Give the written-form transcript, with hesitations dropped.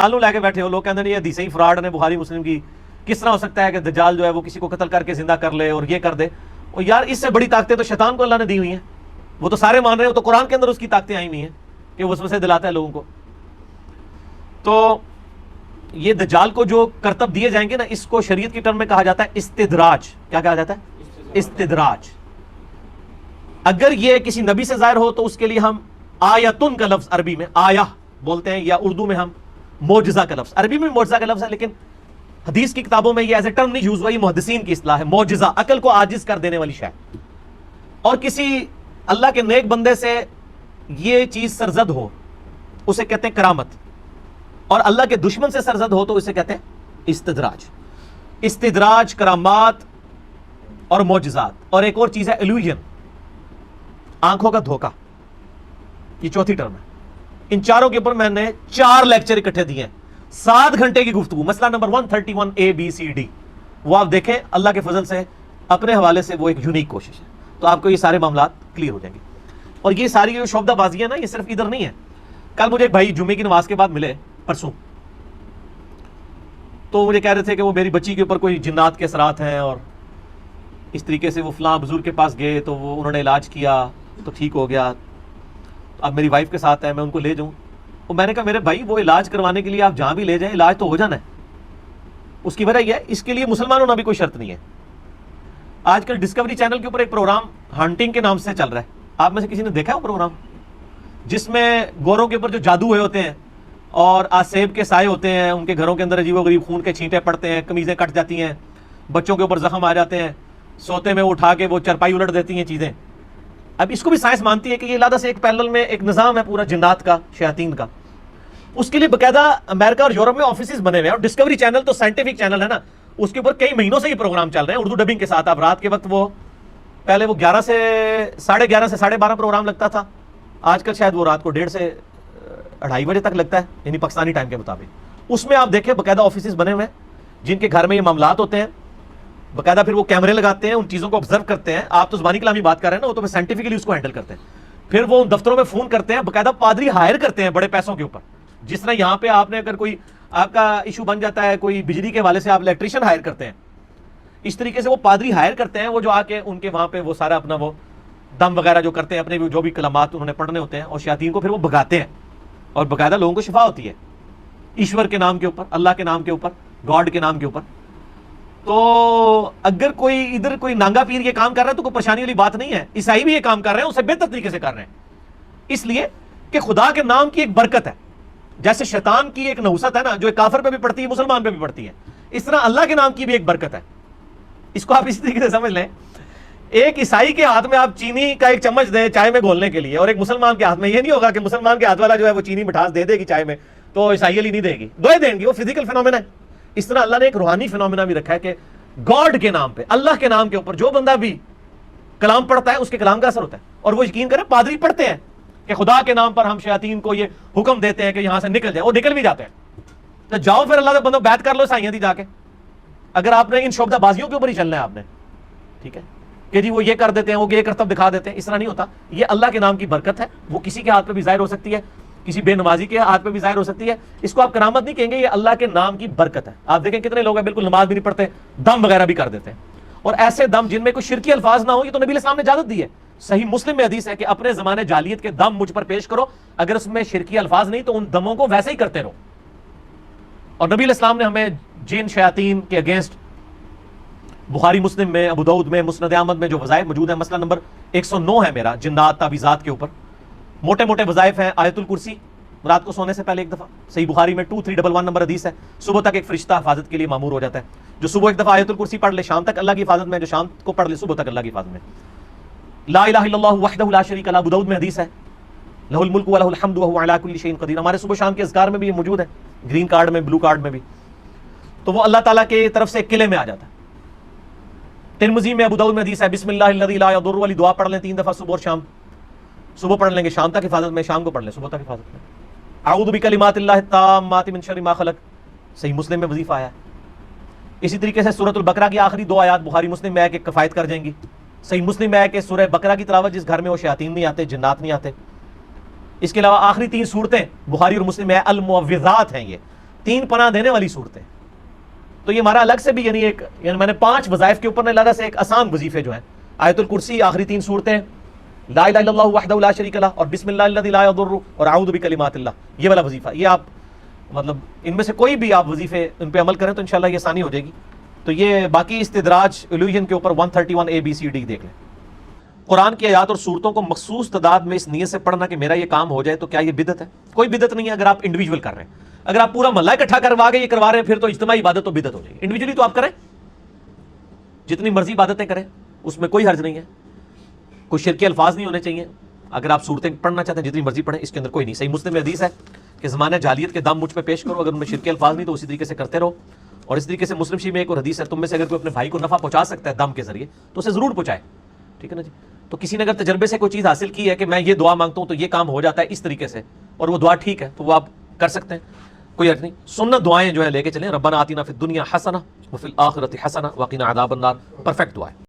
آلو لے کے بیٹھے ہو، لوگ کہتے ہیں یہ حدیث ہی فراڈ نے بخاری مسلم کی، کس طرح ہو سکتا ہے کہ دجال جو ہے وہ کسی کو قتل کر کے زندہ کر لے اور یہ کر دے. اور یار اس سے بڑی طاقتیں تو شیطان کو اللہ نے دی ہوئی ہیں، وہ تو سارے مان رہے ہیں، تو قرآن کے اندر اس کی طاقتیں آئی ہوئی ہیں کہ وہ وسوسے دلاتا ہے لوگوں کو. تو یہ دجال کو جو کرتب دیے جائیں گے نا، اس کو شریعت کی ٹرم میں کہا جاتا ہے استدراج. کیا کہا جاتا ہے؟ استدراج. اگر یہ کسی نبی سے ظاہر ہو تو اس کے لیے ہم آیتن کا لفظ عربی میں آیہ بولتے ہیں، یا اردو میں ہم معجزہ کا لفظ. عربی میں معجزہ کا لفظ ہے لیکن حدیث کی کتابوں میں یہ ایز اے ٹرم نہیں یوز ہوا، یہ محدثین کی اصطلاح ہے. معجزہ عقل کو عاجز کر دینے والی شے. اور کسی اللہ کے نیک بندے سے یہ چیز سرزد ہو اسے کہتے ہیں کرامت، اور اللہ کے دشمن سے سرزد ہو تو اسے کہتے ہیں استدراج. استدراج، کرامات اور معجزات. اور ایک اور چیز ہے الوژن، آنکھوں کا دھوکہ. یہ چوتھی ٹرم ہے. ان چاروں کے اوپر میں نے 4 لیکچر اکٹھے دیے ہیں، 7 گھنٹے کی گفتگو. مسئلہ نمبر 131 ABCD، وہ آپ دیکھیں، اللہ کے فضل سے اپنے حوالے سے وہ ایک یونیک کوشش ہے، تو آپ کو یہ سارے معاملات کلیئر ہو جائیں گے. اور یہ ساری جو شعبدہ بازی ہے نا، یہ صرف ادھر نہیں ہے. کل مجھے ایک بھائی جمعے کی نماز کے بعد ملے، پرسوں، تو مجھے کہہ رہے تھے کہ وہ میری بچی کے اوپر کوئی جنات کے اثرات ہیں، اور اس طریقے سے وہ فلاں بزرگ کے پاس گئے تو وہ انہوں نے علاج کیا تو ٹھیک ہو گیا. اب میری وائف کے ساتھ ہے، میں ان کو لے جاؤں. اور میں نے کہا میرے بھائی وہ علاج کروانے کے لیے آپ جہاں بھی لے جائیں علاج تو ہو جانا ہے. اس کی وجہ یہ ہے، اس کے لیے مسلمان ہونا بھی کوئی شرط نہیں ہے. آج کل ڈسکوری چینل کے اوپر ایک پروگرام ہنٹنگ کے نام سے چل رہا ہے، آپ میں سے کسی نے دیکھا ہے وہ پروگرام؟ جس میں گوروں کے اوپر جو جادو ہوئے ہوتے ہیں اور آسیب کے سائے ہوتے ہیں، ان کے گھروں کے اندر عجیب و غریب خون کے چھینٹے پڑتے ہیں، قمیضیں کٹ جاتی ہیں، بچوں کے اوپر زخم آ جاتے ہیں، سوتے میں اٹھا کے وہ چرپائی الٹ دیتی ہیں چیزیں. اب اس کو بھی سائنس مانتی ہے کہ یہ لادہ سے ایک پیرلل میں ایک نظام ہے پورا جنات کا، شیاطین کا. اس کے لیے باقاعدہ امریکہ اور یورپ میں آفیسز بنے ہوئے ہیں. اور ڈسکوری چینل تو سائنٹیفک چینل ہے نا، اس کے اوپر کئی مہینوں سے یہ پروگرام چل رہے ہیں اردو ڈبنگ کے ساتھ. اب رات کے وقت وہ پہلے وہ 11 سے 11:30 سے 12:30 پروگرام لگتا تھا، آج کل شاید وہ رات کو 1:30 سے 2:30 بجے تک لگتا ہے، یعنی پاکستانی ٹائم کے مطابق. اس میں آپ دیکھیں باقاعدہ آفیسز بنے ہوئے ہیں جن کے گھر میں یہ معاملات ہوتے ہیں. باقاعدہ پھر وہ کیمرے لگاتے ہیں، ان چیزوں کو آبزرو کرتے ہیں. آپ تو زبانی کلامی بات کر رہے ہیں نا، وہ تو سائنٹیفکلی اس کو ہینڈل کرتے ہیں. پھر وہ ان دفتروں میں فون کرتے ہیں، باقاعدہ پادری ہائر کرتے ہیں بڑے پیسوں کے اوپر. جس طرح یہاں پہ آپ نے اگر کوئی آپ کا ایشو بن جاتا ہے کوئی بجلی کے حوالے سے، آپ الیکٹریشین ہائر کرتے ہیں، اس طریقے سے وہ پادری ہائر کرتے ہیں، وہ جو آ کے ان کے وہاں پہ وہ سارا اپنا وہ دم وغیرہ جو کرتے ہیں، اپنے جو بھی کلمات انہوں نے پڑھنے ہوتے ہیں، اور شیاطین کو پھر وہ بھگاتے ہیں. اور باقاعدہ لوگوں کو شفا ہوتی ہے ایشور کے نام کے اوپر، اللہ کے نام کے اوپر، گاڈ کے نام کے اوپر. تو اگر کوئی ادھر کوئی نانگا پیر یہ کام کر رہا ہے تو کوئی پریشانی والی بات نہیں ہے. عیسائی بھی یہ کام کر رہے ہیں، اسے بہتر طریقے سے کر رہے ہیں، اس لیے کہ خدا کے نام کی ایک برکت ہے. جیسے شیطان کی ایک نحوست ہے نا، جو ایک کافر پہ بھی پڑتی ہے، مسلمان پہ بھی پڑتی ہے، اس طرح اللہ کے نام کی بھی ایک برکت ہے. اس کو آپ اسی طریقے سے سمجھ لیں. ایک عیسائی کے ہاتھ میں آپ چینی کا ایک چمچ دیں چائے میں گھولنے کے لیے، اور ایک مسلمان کے ہاتھ میں، یہ نہیں ہوگا کہ مسلمان کے ہاتھ والا جو ہے وہ چینی مٹھاس دے دے گی چائے میں تو عیسائی علی نہیں دے گی، دوئے دیں گی. وہ فزیکل فینومینا ہے. اس طرح اللہ نے ایک روحانی فینومینا بھی رکھا ہے کہ گاڈ کے نام پہ، اللہ کے نام کے اوپر جو بندہ بھی کلام پڑھتا ہے اس کے کلام کا اثر ہوتا ہے. اور وہ یقین کریں پادری پڑھتے ہیں کہ خدا کے نام پر ہم شیاطین کو یہ حکم دیتے ہیں کہ یہاں سے نکل جائے، وہ نکل بھی جاتے ہیں. تو جاؤ پھر اللہ کے بندوں بیعت کر لو عیسائیوں دی جا کے. اگر آپ نے ان شعبدہ بازیوں کے اوپر ہی چلنا ہے آپ نے، ٹھیک ہے، کہ جی وہ یہ کر دیتے ہیں، وہ یہ کرتب دکھا دیتے ہیں، اس طرح نہیں ہوتا. یہ اللہ کے نام کی برکت ہے، وہ کسی کے ہاتھ پہ بھی ظاہر ہو سکتی ہے، کسی بے نمازی کے ہاتھ پہ بھی ظاہر ہو سکتی ہے. اس کو آپ کرامت نہیں کہیں گے، یہ اللہ کے نام کی برکت ہے. آپ دیکھیں کتنے لوگ ہیں بالکل نماز بھی نہیں پڑھتے، دم وغیرہ بھی کر دیتے ہیں. اور ایسے دم جن میں کوئی شرکی الفاظ نہ ہو، یہ تو نبی علیہ السلام نے اجازت دی ہے. صحیح مسلم میں حدیث ہے کہ اپنے زمانے جاہلیت کے دم مجھ پر پیش کرو، اگر اس میں شرکی الفاظ نہیں تو ان دموں کو ویسے ہی کرتے رہو. اور نبی علیہ السلام نے ہمیں جن شیاطین کے اگینسٹ بخاری مسلم میں، ابو داؤد میں، مسند احمد میں جو وظائف موجود ہیں، مسئلہ نمبر 109 ہے میرا، جنات تعویذات کے اوپر موٹے موٹے وظائف ہیں. آیت الکرسی رات کو سونے سے پہلے ایک دفعہ، صحیح بخاری میں 2311 نمبر حدیث ہے. صبح تک ایک فرشتہ حفاظت کے لیے مامور ہو جاتا ہے. جو صبح ایک دفعہ آیت الکرسی پڑھ لے شام تک اللہ کی حفاظت میں، جو شام کو پڑھ لے صبح تک اللہ کی حفاظت میں. لا الہ الا اللہ وحدہ لا شریک لہ، ابو داؤد میں حدیث ہے، لہ الملک و لہ الحمد وہو علی کل شیء قدیر. ہمارے صبح شام کے اذکار میں بھی یہ موجود ہے، گرین کارڈ میں، بلو کارڈ میں بھی. تو وہ اللہ تعالیٰ کی طرف سے ایک قلعے میں آ جاتا ہے. ترمذی میں، ابو داؤد میں حدیث ہے، بسم اللہ الذی لا یضر، والی دعا پڑھ لیں 3 دفعہ صبح اور شام. صبح پڑھ لیں گے شام تک حفاظت میں، شام کو پڑھ لیں صبح تک حفاظت میں. اعوذ بکلمات اللہ التامات من شر ما خلق، صحیح مسلم میں وظیفہ آیا ہے. اسی طریقے سے سورۃ البقرہ کی آخری 2 آیات بخاری مسلم میں ہے کہ کفایت کر جائیں گی. صحیح مسلم میں ہے کہ سورہ بقرہ کی تلاوت جس گھر میں وہ شیاطین نہیں آتے، جنات نہیں آتے. اس کے علاوہ آخری 3 سورتیں بخاری اور مسلم میں المعوذات ہیں. یہ 3 پناہ دینے والی صورتیں. تو یہ ہمارا الگ سے بھی یعنی میں نے 5 وظائف کے اوپر نے لگا سے ایک آسان وظیفے جو ہیں آیت الکرسی, آخری 3 صورتیں, لا الہ الا اللہ وحدہ لا شریک لہ اور بسم اللہ الذی لا یضر اور اعوذ بکلمات اللہ, یہ والا وظیفہ. یہ آپ مطلب ان میں سے کوئی بھی آپ وظیفے ان پہ عمل کریں تو انشاءاللہ یہ آسانی ہو جائے گی. تو یہ باقی استدراج الوہین کے اوپر 131 ABCD دیکھ لیں. قرآن کی آیات اور صورتوں کو مخصوص تعداد میں اس نیت سے پڑھنا کہ میرا یہ کام ہو جائے, تو کیا یہ بدعت ہے؟ کوئی بدعت نہیں ہے اگر آپ انڈیویجول کر رہے ہیں. اگر آپ پورا محلہ اکٹھا کروا کے یہ کروا رہے ہیں پھر تو اجتماعی عبادت تو بدعت ہو جائے گی. انڈیویجولی تو آپ کریں, جتنی مرضی عبادتیں کریں, اس میں کوئی حرج نہیں ہے. کوئی شرکی الفاظ نہیں ہونے چاہیے. اگر آپ صورتیں پڑھنا چاہتے ہیں جتنی مرضی پڑھیں, اس کے اندر کوئی نہیں. صحیح مسلم میں حدیث ہے کہ زمانہ جاہلیت کے دم مجھ پہ پیش کرو, اگر ان میں شرکی الفاظ نہیں تو اسی طریقے سے کرتے رہو. اور اس طریقے سے مسلم شریف میں ایک اور حدیث ہے, تم میں سے اگر کوئی اپنے بھائی کو نفع پہنچا سکتا ہے دم کے ذریعے تو اسے ضرور پہنچائے. ٹھیک ہے نا جی. تو کسی نے اگر تجربے سے کوئی چیز حاصل کی ہے کہ میں یہ دعا مانگتا ہوں تو یہ کام ہو جاتا ہے اس طریقے سے, اور وہ دعا ٹھیک ہے, تو وہ آپ کر سکتے ہیں, کوئی حرج نہیں. سنت دعائیں جو ہے لے کے چلیں, ربنا آتنا فی الدنیا حسنہ وفی الآخرۃ حسنہ وقنا عذاب النار, پرفیکٹ دعا ہے.